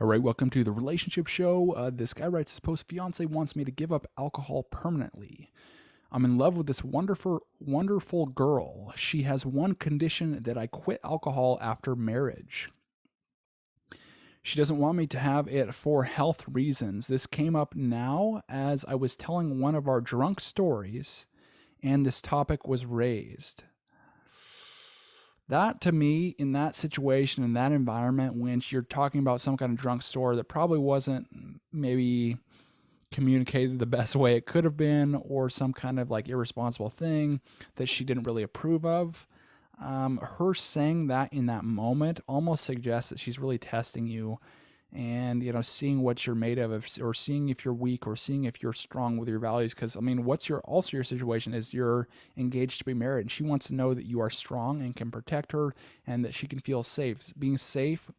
All right, welcome to the relationship show. This guy writes his post, fiance wants me to give up alcohol permanently. I'm in love with this wonderful girl. She has one condition, that I quit alcohol after marriage. She doesn't want me to have it for health reasons. This came up now as I was telling one of our drunk stories and this topic was raised. That, to me, in that situation, in that environment, when you're talking about some kind of drunk story that probably wasn't maybe communicated the best way it could have been, or some kind of like irresponsible thing that she didn't really approve of, her saying that in that moment almost suggests that she's really testing you, and seeing what you're made of, or seeing if you're weak, or seeing if you're strong with your values. Because I mean, what's your situation is you're engaged to be married, and she wants to know that you are strong and can protect her, and that she can feel safe. Being safe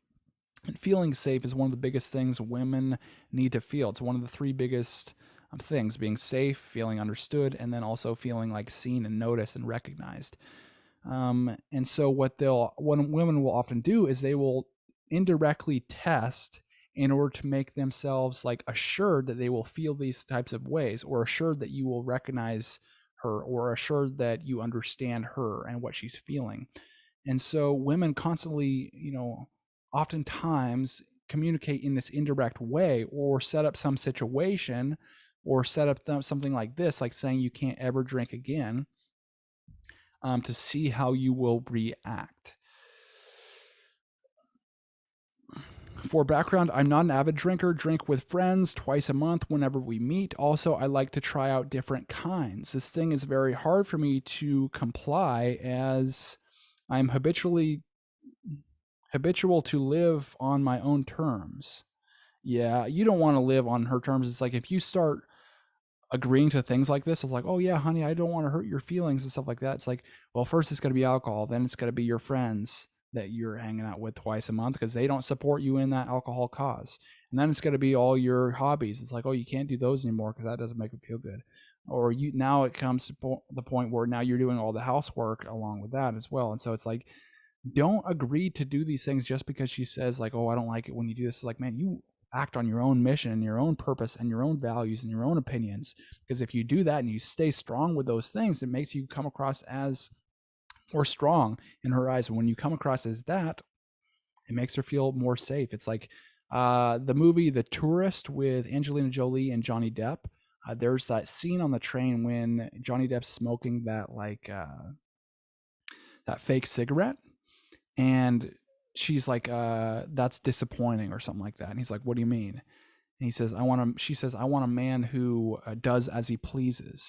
and feeling safe is one of the biggest things women need to feel. It's one of the three biggest things: being safe, feeling understood, and then also feeling like seen and noticed and recognized. And so what women will often do is they will indirectly test in order to make themselves like assured that they will feel these types of ways, or assured that you will recognize her, or assured that you understand her and what she's feeling. And so women constantly, oftentimes communicate in this indirect way, or set up some situation, or set up something like this, like saying you can't ever drink again, to see how you will react. For background, I'm not an avid drinker, drink with friends twice a month whenever we meet. Also, I like to try out different kinds. This thing is very hard for me to comply, as I'm habitual to live on my own terms. Yeah, you don't want to live on her terms. It's like if you start agreeing to things like this, it's like, oh yeah, honey, I don't want to hurt your feelings and stuff like that. It's like, well, first it's going to be alcohol, then it's going to be your friends that you're hanging out with twice a month because they don't support you in that alcohol cause. And then it's going to be all your hobbies. It's like, oh, you can't do those anymore because that doesn't make me feel good. Or now it comes to the point where now you're doing all the housework along with that as well. And so it's like, don't agree to do these things just because she says like, oh, I don't like it when you do this. It's like, man, you act on your own mission and your own purpose and your own values and your own opinions. Because if you do that and you stay strong with those things, it makes you come across as or strong in her eyes. And when you come across as that, it makes her feel more safe. It's like the movie The Tourist with Angelina Jolie and Johnny Depp. There's that scene on the train when Johnny Depp's smoking that that fake cigarette, and she's like, that's disappointing or something like that. And he's like, what do you mean? And she says, I want a man who does as he pleases.